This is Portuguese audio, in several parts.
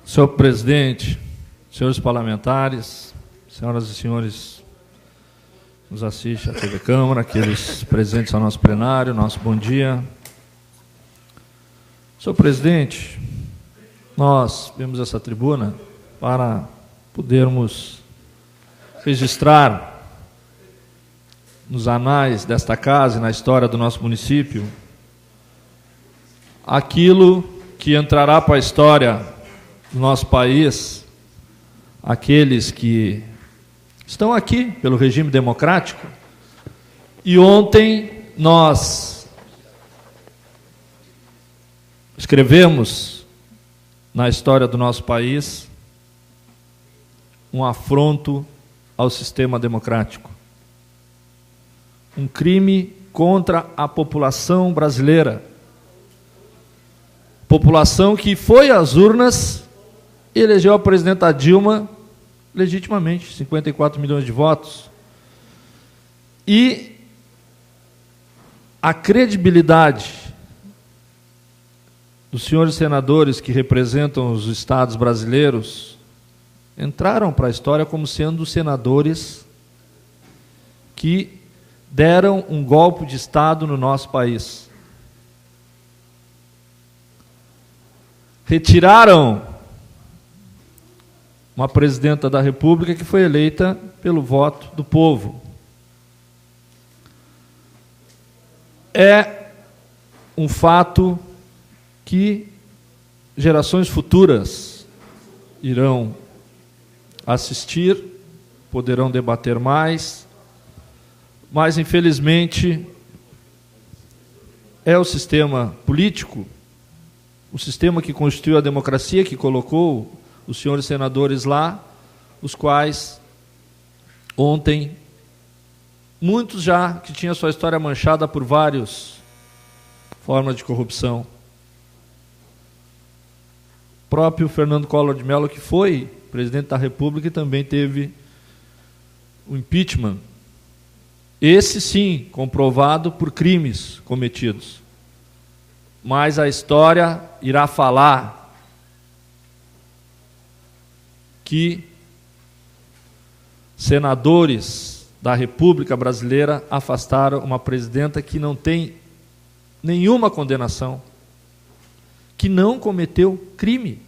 Senhor presidente, senhores parlamentares, senhoras e senhores que nos assistem à TV Câmara, aqueles presentes ao nosso plenário, nosso bom dia. Senhor presidente, nós vemos essa tribuna para podermos registrar nos anais desta casa e na história do nosso município aquilo que entrará para a história do nosso país, aqueles que estão aqui pelo regime democrático. E ontem nós escrevemos na história do nosso país um afronto ao sistema democrático, um crime contra a população brasileira, população que foi às urnas e elegeu a presidenta Dilma legitimamente, 54 milhões de votos. E a credibilidade dos senhores senadores que representam os estados brasileiros entraram para a história como sendo senadores que deram um golpe de Estado no nosso país. Retiraram uma presidenta da República que foi eleita pelo voto do povo. É um fato que gerações futuras irão assistir, poderão debater mais, mas, infelizmente, é o sistema político, o sistema que constituiu a democracia, que colocou os senhores senadores lá, os quais, ontem, muitos já que tinham sua história manchada por várias formas de corrupção. O próprio Fernando Collor de Mello, que foi presidente da República e também teve o impeachment, esse sim, comprovado por crimes cometidos. Mas a história irá falar que senadores da República Brasileira afastaram uma presidenta que não tem nenhuma condenação, que não cometeu crime,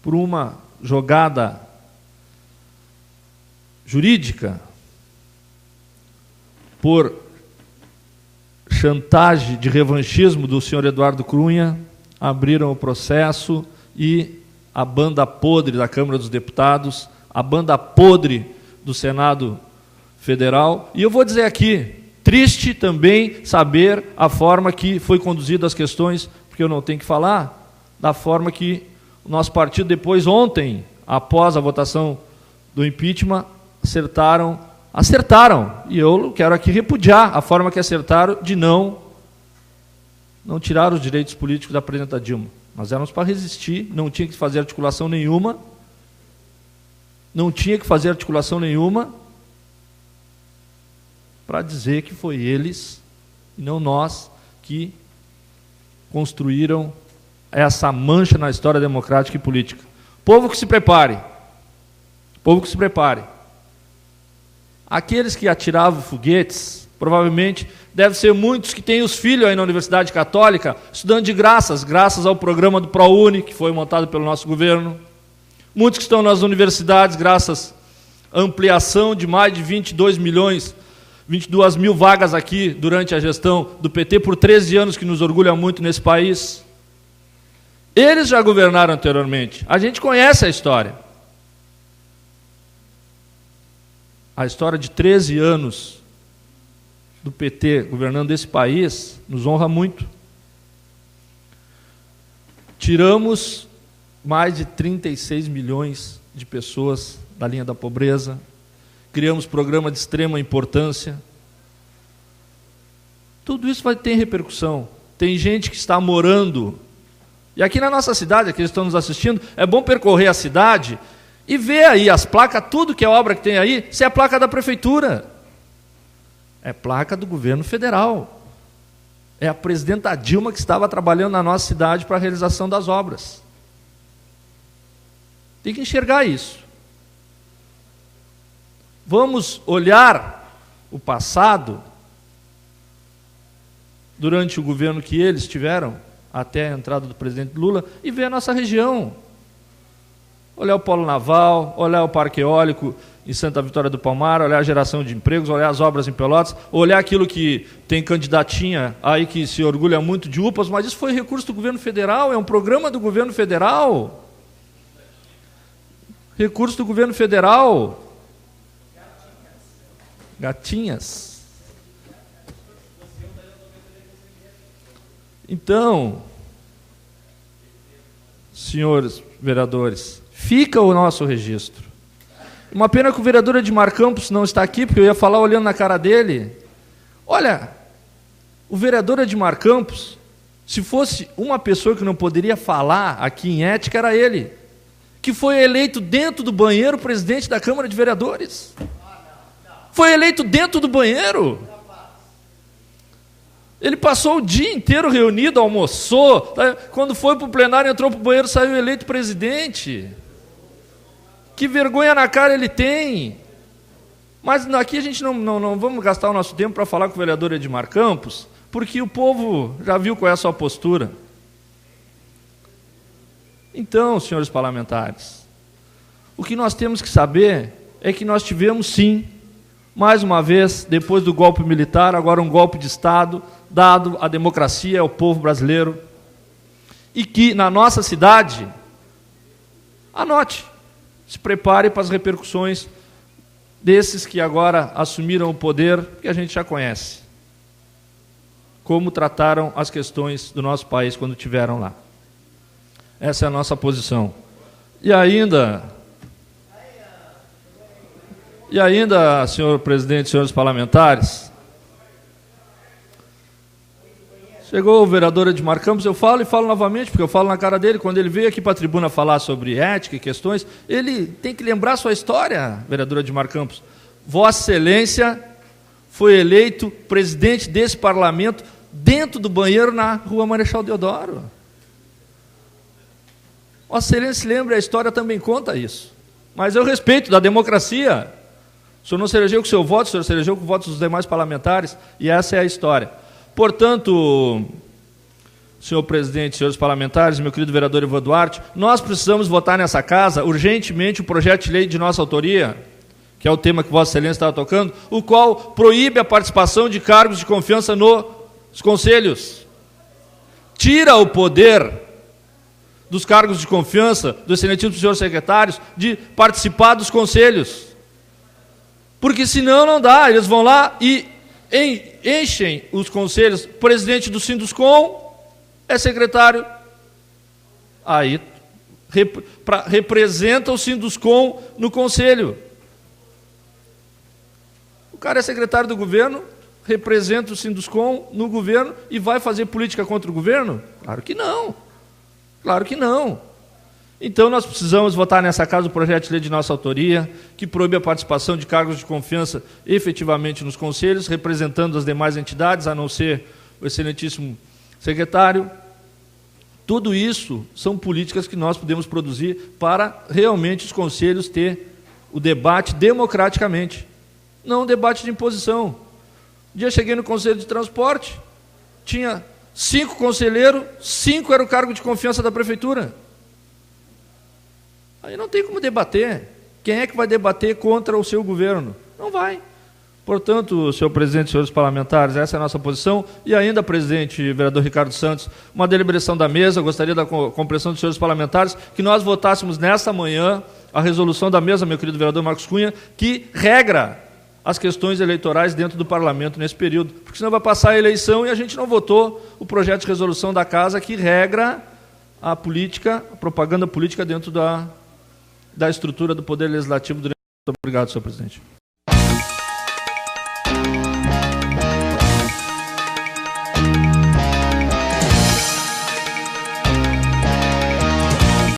por uma jogada jurídica, por chantagem de revanchismo do senhor Eduardo Cunha, abriram o processo e a banda podre da Câmara dos Deputados, a banda podre do Senado Federal. E eu vou dizer aqui, triste também saber a forma que foi conduzida as questões, porque eu não tenho que falar, da forma que o nosso partido depois, ontem, após a votação do impeachment, acertaram, e eu quero aqui repudiar a forma que acertaram de não tirar os direitos políticos da presidenta Dilma. Nós éramos para resistir, não tinha que fazer articulação nenhuma, para dizer que foi eles, e não nós, que construíram essa mancha na história democrática e política. Povo que se prepare. Aqueles que atiravam foguetes, provavelmente, devem ser muitos que têm os filhos aí na Universidade Católica, estudando de graças ao programa do ProUni, que foi montado pelo nosso governo. Muitos que estão nas universidades, graças à ampliação de mais de 22 mil vagas aqui durante a gestão do PT, por 13 anos, que nos orgulha muito nesse país. Eles já governaram anteriormente. A gente conhece a história. A história de 13 anos do PT governando esse país nos honra muito. Tiramos mais de 36 milhões de pessoas da linha da pobreza, criamos programa de extrema importância. Tudo isso vai ter repercussão. Tem gente que está morando, e aqui na nossa cidade, aqui eles estão nos assistindo, é bom percorrer a cidade e ver aí as placas, tudo que é obra que tem aí, se é placa da prefeitura. É placa do governo federal. É a presidenta Dilma que estava trabalhando na nossa cidade para a realização das obras. Tem que enxergar isso. Vamos olhar o passado durante o governo que eles tiveram, até a entrada do presidente Lula, e ver a nossa região. Olhar o polo naval, olhar o parque eólico em Santa Vitória do Palmar, olhar a geração de empregos, olhar as obras em Pelotas, olhar aquilo que tem candidatinha aí que se orgulha muito de UPAs, mas isso foi recurso do governo federal, é um programa do governo federal. Recurso do governo federal. Gatinhas. Então, senhores vereadores, fica o nosso registro. Uma pena que o vereador Edmar Campos não está aqui, porque eu ia falar olhando na cara dele. Olha, o vereador Edmar Campos, se fosse uma pessoa que não poderia falar aqui em ética, era ele, que foi eleito dentro do banheiro presidente da Câmara de Vereadores. Foi eleito dentro do banheiro. Ele passou o dia inteiro reunido, almoçou. Quando foi para o plenário, entrou para o banheiro, saiu eleito presidente. Que vergonha na cara ele tem. Mas aqui a gente não vamos gastar o nosso tempo para falar com o vereador Edmar Campos, porque o povo já viu qual é a sua postura. Então, senhores parlamentares, o que nós temos que saber é que nós tivemos, sim, mais uma vez, depois do golpe militar, agora um golpe de Estado, dado à democracia, ao povo brasileiro, e que na nossa cidade, anote, se prepare para as repercussões desses que agora assumiram o poder, que a gente já conhece, como trataram as questões do nosso país quando estiveram lá. Essa é a nossa posição. E ainda, senhor presidente, senhores parlamentares, chegou o vereador Edmar Campos, eu falo e falo novamente, porque eu falo na cara dele, quando ele veio aqui para a tribuna falar sobre ética e questões, ele tem que lembrar sua história, vereador Edmar Campos. Vossa Excelência foi eleito presidente desse parlamento dentro do banheiro na Rua Marechal Deodoro. Vossa Excelência se lembra, a história também conta isso. Mas eu respeito da democracia. O senhor não se elegeu com o seu voto, o senhor se elegeu com o voto dos demais parlamentares, e essa é a história. Portanto, senhor presidente, senhores parlamentares, meu querido vereador Ivan Duarte, nós precisamos votar nessa casa, urgentemente, o projeto de lei de nossa autoria, que é o tema que Vossa Excelência estava tocando, o qual proíbe a participação de cargos de confiança nos conselhos. Tira o poder dos cargos de confiança, dos excelentíssimos senhores secretários, de participar dos conselhos. Porque senão não dá, eles vão lá e enchem os conselhos. O presidente do Sinduscom é secretário, aí representa o Sinduscom no conselho. O cara é secretário do governo, representa o Sinduscom no governo e vai fazer política contra o governo? Claro que não. Claro que não. Então, nós precisamos votar nessa casa o projeto de lei de nossa autoria, que proíbe a participação de cargos de confiança efetivamente nos conselhos, representando as demais entidades, a não ser o excelentíssimo secretário. Tudo isso são políticas que nós podemos produzir para realmente os conselhos ter o debate democraticamente, não um debate de imposição. Um dia cheguei no Conselho de Transporte, tinha 5 conselheiros, 5 era o cargo de confiança da prefeitura. Aí não tem como debater. Quem é que vai debater contra o seu governo? Não vai. Portanto, senhor presidente, senhores parlamentares, essa é a nossa posição. E ainda, presidente, vereador Ricardo Santos, uma deliberação da mesa, eu gostaria da compreensão dos senhores parlamentares, que nós votássemos nesta manhã a resolução da mesa, meu querido vereador Marcos Cunha, que regra as questões eleitorais dentro do parlamento nesse período, porque senão vai passar a eleição e a gente não votou o projeto de resolução da casa que regra a política, a propaganda política dentro da estrutura do Poder Legislativo. Muito obrigado, senhor presidente.